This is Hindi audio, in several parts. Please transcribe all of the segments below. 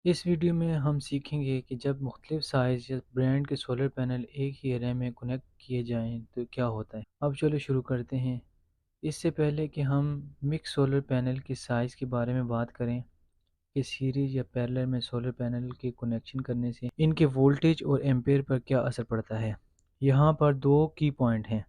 इस वीडियो में हम सीखेंगे कि जब मुख्तलिफ साइज़ या ब्रांड के सोलर पैनल एक ही एरे में कनेक्ट किए जाएं तो क्या होता है। अब चलो शुरू करते हैं। इससे पहले कि हम मिक्स सोलर पैनल की साइज़ के बारे में बात करें कि सीरीज या पैरेलल में सोलर पैनल के कनेक्शन करने से इनके वोल्टेज और एम्पेयर पर क्या असर पड़ता है। यहाँ पर दो की पॉइंट हैं।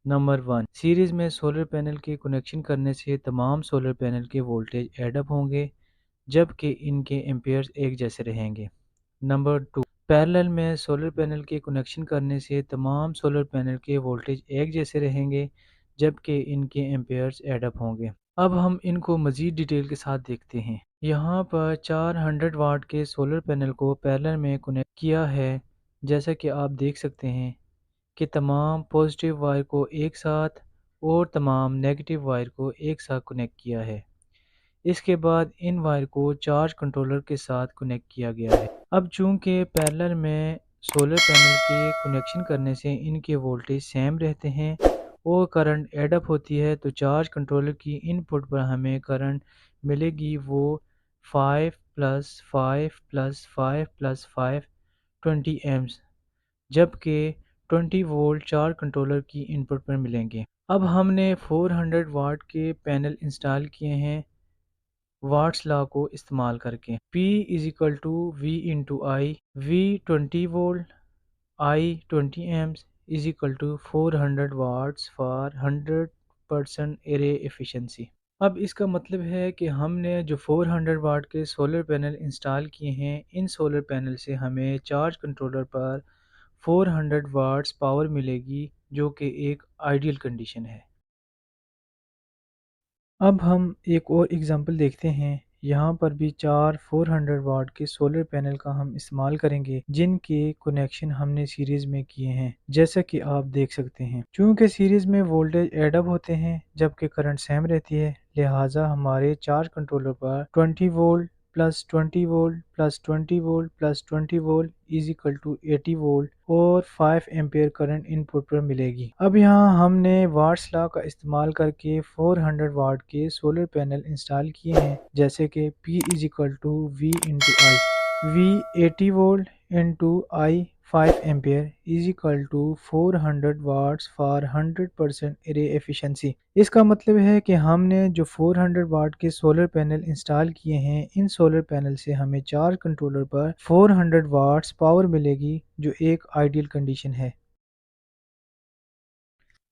नंबर वन, सीरीज में सोलर पैनल के कनेक्शन करने से तमाम सोलर पैनल के वोल्टेज एडअप होंगे जबकि इनके एम्पेयर्स एक जैसे रहेंगे। नंबर टू, पैरेलल में सोलर पैनल के कनेक्शन करने से तमाम सोलर पैनल के वोल्टेज एक जैसे रहेंगे जबकि इनके एम्पेयर्स एडअप होंगे। अब हम इनको मज़ीद डिटेल के साथ देखते हैं। यहाँ पर 400 वाट के सोलर पैनल को पैरेलल में कनेक्ट किया है। जैसा कि आप देख सकते हैं कि तमाम पॉजिटिव वायर को एक साथ और तमाम नेगेटिव वायर को एक साथ कनेक्ट किया है। इसके बाद इन वायर को चार्ज कंट्रोलर के साथ कनेक्ट किया गया है। अब चूंकि पैरेलल में सोलर पैनल के कनेक्शन करने से इनके वोल्टेज सेम रहते हैं और करंट एडअप होती है तो चार्ज कंट्रोलर की इनपुट पर हमें करंट मिलेगी वो 5 प्लस 5 प्लस 5 प्लस 5 20 एम्स, जबकि 20 वोल्ट चार्ज कंट्रोलर की इनपुट पर मिलेंगे। अब हमने 400 वाट के पैनल इंस्टॉल किए हैं वाट्स लॉ को इस्तेमाल करके। P is equal to V into I, V 20 volt, I 20 amps is equal to 400 watts for 100% array efficiency. अब इसका मतलब है कि हमने जो 400 वाट के सोलर पैनल इंस्टॉल किए हैं, इन सोलर पैनल से हमें चार्ज कंट्रोलर पर 400 वाट्स पावर मिलेगी जो कि एक आइडियल कंडीशन है। अब हम एक और एग्ज़ाम्पल देखते हैं। यहाँ पर भी चार 400 वाट के सोलर पैनल का हम इस्तेमाल करेंगे जिनके कनेक्शन हमने सीरीज़ में किए हैं, जैसा कि आप देख सकते हैं। चूँकि सीरीज़ में वोल्टेज एडअप होते हैं जबकि करंट सेम रहती है, लिहाजा हमारे चार्ज कंट्रोलर पर 20 volt plus 20 volt plus 20 volt plus 20 volt is equal to 80 volt और 5 एम्पेयर करंट इनपुट पर मिलेगी। अब यहाँ हमने वाट्स लॉ का इस्तेमाल करके 400 वाट के सोलर पैनल इंस्टॉल किए हैं, जैसे कि P is equal to V into I, V 80 volt into I 5 ampere is equal to 400 watts for 100% array efficiency. इसका मतलब है कि हमने जो 400 वाट के सोलर पैनल इंस्टॉल किए हैं, इन सोलर पैनल से हमें चार्ज कंट्रोलर पर 400 वाट्स पावर मिलेगी जो एक आइडियल कंडीशन है।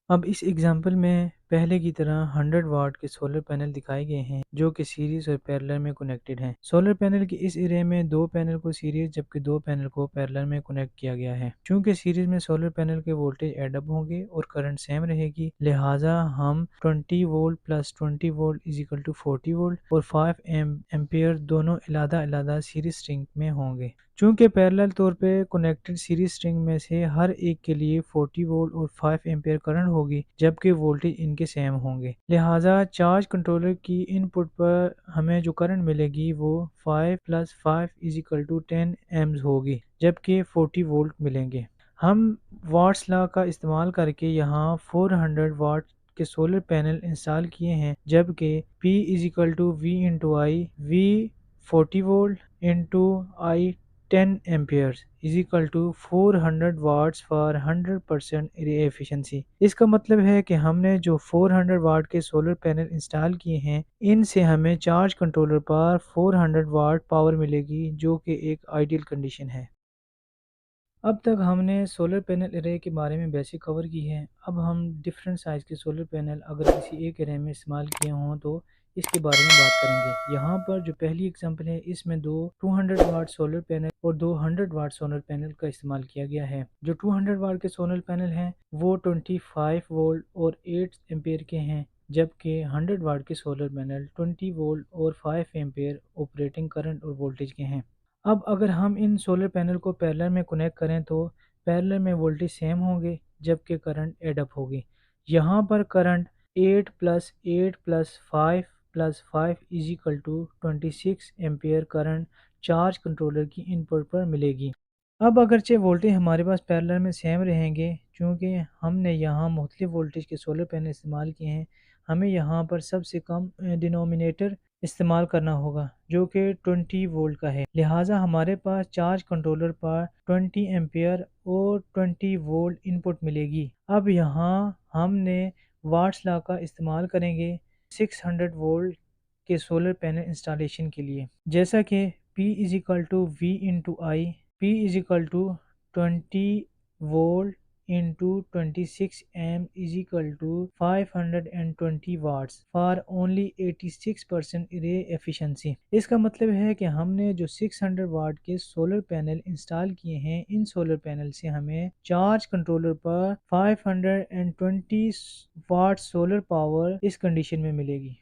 अब इस एग्जांपल में पहले की तरह 100 वाट के सोलर पैनल दिखाए गए हैं जो कि सीरीज और पैरेलल में कनेक्टेड हैं। सोलर पैनल के इस एरिया में दो पैनल को सीरीज जबकि दो पैनल को पैरेलल में कनेक्ट किया गया है। चूंकि सीरीज में सोलर पैनल के वोल्टेज एडअप होंगे और करंट सेम रहेगी, लिहाजा हम 20 volt plus 20 volt is equal to 40 volt और 5 एम्पेयर दोनों अलग-अलग सीरीज स्ट्रिंग में होंगे। चूंकि पैरेलल तौर पे कनेक्टेड सीरीज स्ट्रिंग में से हर एक के लिए 40 वोल्ट और 5 एम्पेयर करंट होगी जबकि वोल्टेज इनके सेम होंगे, लिहाजा चार्ज कंट्रोलर की इनपुट पर हमें जो करंट मिलेगी वो 5 plus 5 is equal to 10 amps होगी जबकि 40 वोल्ट मिलेंगे। हम वाट्स लॉ का इस्तेमाल करके यहाँ 400 वाट के सोलर पैनल इंस्टॉल किए हैं, जबकि P is equal to V into I, V 40 volt into I 10 amperes is equal to 400 watts for 100% efficiency. इसका मतलब है कि हमने जो 400 वाट के सोलर पैनल इंस्टॉल किए हैं, इनसे हमें चार्ज कंट्रोलर पर 400 वाट पावर मिलेगी जो कि एक आइडियल कंडीशन है। अब तक हमने सोलर पैनल एरे के बारे में बेसिक कवर की है। अब हम डिफरेंट साइज़ के सोलर पैनल अगर किसी एक एरे में इस्तेमाल किए हों तो इसके बारे में बात करेंगे। यहाँ पर जो पहली एग्जांपल है इसमें दो 200 वाट सोलर पैनल और दो 100 वाट सोलर पैनल का इस्तेमाल किया गया है। जो 200 वाट के सोलर पैनल हैं वो 25 वोल्ट और 8 एम्पेयर के हैं, जबकि 100 वाट के सोलर पैनल 20 वोल्ट और 5 एम्पेयर ऑपरेटिंग करंट और वोल्टेज के हैं। अब अगर हम इन सोलर पैनल को पैरेलल में कनेक्ट करें तो पैरेलल में वोल्टेज सेम होंगे जबकि करंट एडअप होगी। यहाँ पर current 8 plus 8 plus 5 plus 5 is equal to 26 ampere current charge controller की इनपुट पर मिलेगी। अब अगरचे वोल्टेज हमारे पास पैरेलल में सेम रहेंगे, चूँकि हमने यहाँ मुख्तलिफ वोल्टेज के सोलर पैनल इस्तेमाल किए हैं, हमें यहाँ पर सबसे कम डिनोमिनेटर इस्तेमाल करना होगा जो कि 20 वोल्ट का है। लिहाजा हमारे पास चार्ज कंट्रोलर पर 20 एम्पियर और 20 वोल्ट इनपुट मिलेगी। अब यहाँ हमने वाट्स लॉ का इस्तेमाल करेंगे 600 वोल्ट के सोलर पैनल इंस्टॉलेशन के लिए। जैसा कि P is equal to V into I, P is equal to 20 volt into 26 amp is equal to 520 watts for only 86% रे एफिशिएंसी। इसका मतलब है कि हमने जो 600 वाट के सोलर पैनल इंस्टॉल किए हैं, इन सोलर पैनल से हमें चार्ज कंट्रोलर पर 520 वाट सोलर पावर इस कंडीशन में मिलेगी।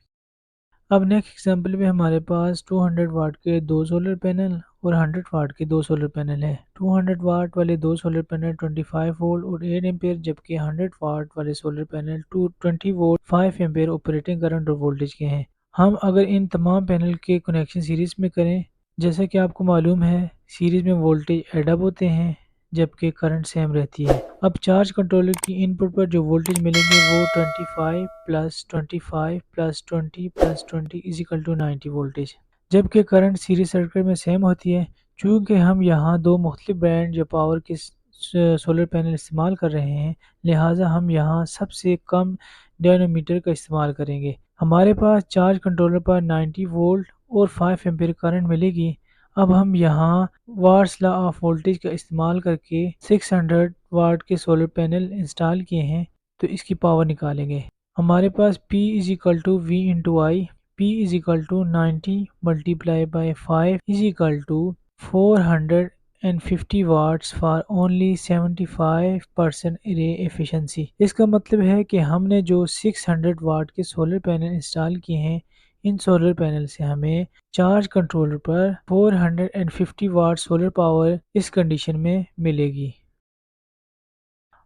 अब नेक्स्ट एग्जांपल में हमारे पास 200 वाट के दो सोलर पैनल और 100 वाट के दो सोलर पैनल है। 200 वाट वाले दो सोलर पैनल 25 वोल्ट और 8 एम्पेयर, जबकि 100 वाट वाले solar panel 20 volt 5 ampere operating current और वोल्टेज के हैं। हम अगर इन तमाम पैनल के कनेक्शन सीरीज में करें, जैसा कि आपको मालूम है सीरीज में वोल्टेज एडअप होते हैं जबकि करंट सेम रहती है। अब चार्ज कंट्रोलर की इनपुट पर जो वोल्टेज मिलेंगे वो 25 plus 25 plus 20 plus 20 is equal to 90 voltage, जबकि करंट सीरीज सर्किट में सेम होती है। चूँकि हम यहाँ दो मुख्तलिफ ब्रांड जो पावर के सोलर पैनल इस्तेमाल कर रहे हैं, लिहाजा हम यहाँ सबसे कम डायनोमीटर का इस्तेमाल करेंगे। हमारे पास चार्ज कंट्रोलर पर 90 वोल्ट और 5 एम्पीयर करंट मिलेगी। अब हम यहाँ वाट्स लॉ ऑफ वोल्टेज का इस्तेमाल करके 600 वाट के सोलर पैनल इंस्टॉल किए हैं, तो इसकी पावर निकालेंगे। हमारे पास P is equal to V into I, P is equal to 90 multiply by 5 is equal to 450 watts for only 75% ray efficiency. इसका मतलब है कि हमने जो 600 वाट के सोलर पैनल इंस्टॉल किए हैं, इन सोलर पैनल से हमें चार्ज कंट्रोलर पर 450 वाट सोलर पावर इस कंडीशन में मिलेगी।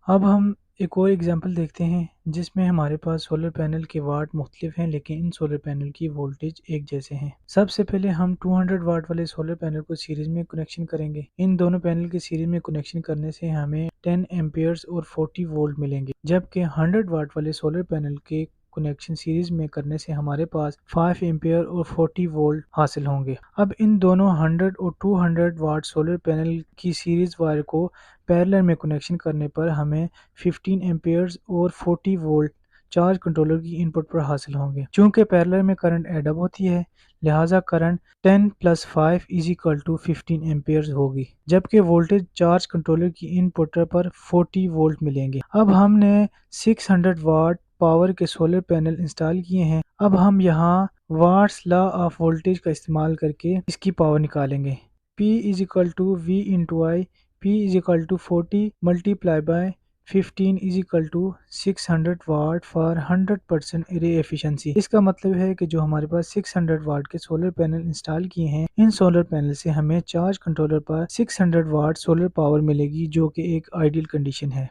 अब हम एक और एग्जांपल देखते हैं जिसमें हमारे पास सोलर पैनल के वाट मुख्तलिफ हैं लेकिन इन सोलर पैनल की वोल्टेज एक जैसे हैं। सबसे पहले हम 200 वाट वाले सोलर पैनल को सीरीज में कनेक्शन करेंगे। इन दोनों पैनल के सीरीज में कनेक्शन करने से हमें 10 एम्पियर्स और 40 वोल्ट मिलेंगे, जबकि 100 वाट वाले सोलर पैनल के कनेक्शन सीरीज में करने से हमारे पास 5 एम्पियर और 40 वोल्ट हासिल होंगे। अब इन दोनों 100 और 200 वाट सोलर पैनल की सीरीज वायर को पैरेलल में कनेक्शन करने पर हमें 15 एम्पियर्स और 40 वोल्ट चार्ज कंट्रोलर की इनपुट पर हासिल होंगे। चूंकि पैरेलल में करंट एडअप होती है, लिहाजा current 10 plus 5 is equal to 15 amperes होगी, जबकि वोल्टेज चार्ज कंट्रोलर की इनपुट पर 40 वोल्ट मिलेंगे। अब हमने 600 वाट पावर के सोलर पैनल इंस्टॉल किए हैं। अब हम यहाँ वाट्स लॉ ऑफ वोल्टेज का इस्तेमाल करके इसकी पावर निकालेंगे। P is equal to V into I, P is equal to 40 multiply by 15 is equal to 600 watt for 100% ray efficiency. इसका मतलब है कि जो हमारे पास 600 वाट के सोलर पैनल इंस्टॉल किए हैं, इन सोलर पैनल से हमें चार्ज कंट्रोलर पर 600 वाट सोलर पावर मिलेगी, जो कि एक आइडियल कंडीशन है।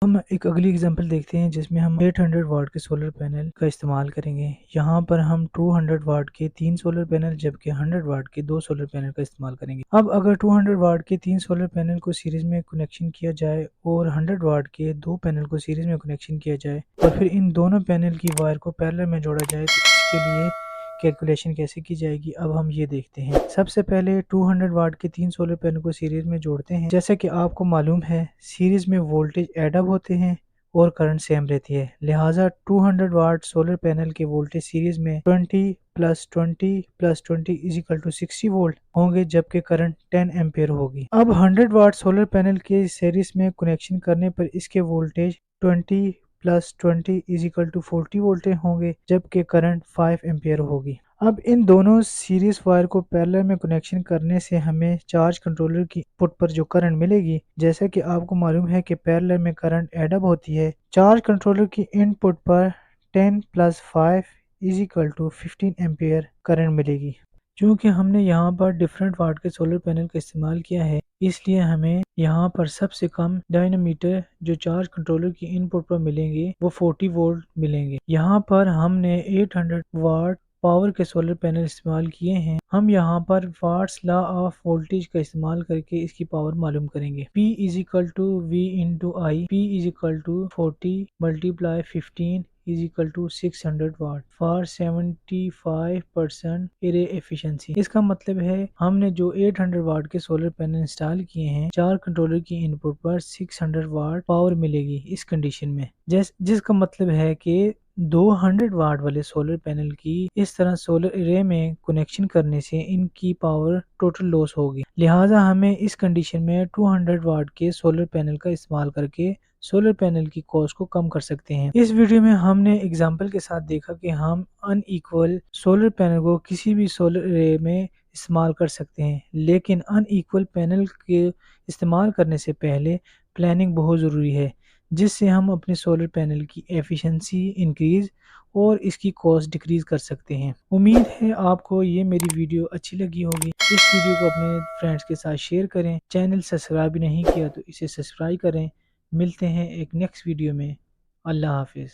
हम एक अगली एग्जांपल देखते हैं जिसमें हम 800 वाट के सोलर पैनल का इस्तेमाल करेंगे। यहाँ पर हम 200 वाट के 3 सोलर पैनल जबकि 100 वाट के 2 सोलर पैनल का इस्तेमाल करेंगे। अब अगर 200 वाट के 3 सोलर पैनल को सीरीज में कनेक्शन किया जाए और 100 वाट के 2 पैनल को सीरीज में कनेक्शन किया जाए और फिर इन दोनों पैनल की वायर को पैरेलल में जोड़ा जाए, तो इसके लिए कैलकुलेशन कैसे की जाएगी, अब हम ये देखते हैं। सबसे पहले 200 वाट के 3 सोलर पैनल को सीरीज में जोड़ते हैं। जैसा कि आपको मालूम है सीरीज में वोल्टेज एडअप होते हैं और करंट सेम रहती है, लिहाजा 200 वाट सोलर पैनल के वोल्टेज सीरीज में 20 plus 20 plus 20 is equal to 60 volt होंगे, जबकि करंट 10 एम्पियर होगी। अब 100 वाट सोलर पैनल के सीरीज में कनेक्शन करने पर इसके voltage 20 plus 20 is equal to 40 volt होंगे, जबकि करंट 5 एम्पियर होगी। अब इन दोनों सीरीज वायर को पैरेलल में कनेक्शन करने से हमें चार्ज कंट्रोलर की इनपुट पर जो करंट मिलेगी, जैसा कि आपको मालूम है कि पैरेलल में करंट एडअप होती है, चार्ज कंट्रोलर की इनपुट पर 10 plus 5 is equal to 15 ampere current मिलेगी। चूँकि हमने यहाँ पर डिफरेंट वाट के सोलर पैनल का इस्तेमाल किया है, इसलिए हमें यहाँ पर सबसे कम डायनामीटर जो चार्ज कंट्रोलर की इनपुट पर मिलेंगे वो 40 वोल्ट मिलेंगे। यहाँ पर हमने 800 वाट पावर के सोलर पैनल इस्तेमाल किए हैं। हम यहाँ पर वाट्स लॉ ऑफ वोल्टेज का इस्तेमाल करके इसकी पावर मालूम करेंगे। P is equal to V into I, P is equal to 40 multiply 15 is equal to 600 watt for 75% array efficiency. इसका मतलब है हमने जो 800 वाट के सोलर पैनल इंस्टॉल किए हैं, 4 कंट्रोलर की इनपुट पर 600 वाट पावर मिलेगी इस कंडीशन में। जिसका मतलब है कि 200 वाट वाले सोलर पैनल की इस तरह सोलर एरे में कनेक्शन करने से इनकी पावर टोटल लॉस होगी। लिहाजा हमें इस कंडीशन में 200 वाट के सोलर पैनल का इस्तेमाल करके सोलर पैनल की कॉस्ट को कम कर सकते हैं। इस वीडियो में हमने एग्जांपल के साथ देखा कि हम अनइक्वल सोलर पैनल को किसी भी सोलर एरे में इस्तेमाल कर सकते हैं, लेकिन अनइक्वल पैनल के इस्तेमाल करने से पहले प्लानिंग बहुत ज़रूरी है, जिससे हम अपने सोलर पैनल की एफिशिएंसी इंक्रीज और इसकी कॉस्ट डिक्रीज कर सकते हैं। उम्मीद है आपको ये मेरी वीडियो अच्छी लगी होगी। इस वीडियो को अपने फ्रेंड्स के साथ शेयर करें। चैनल सब्सक्राइब नहीं किया तो इसे सब्सक्राइब करें। मिलते हैं एक नेक्स्ट वीडियो में। अल्लाह हाफिज़।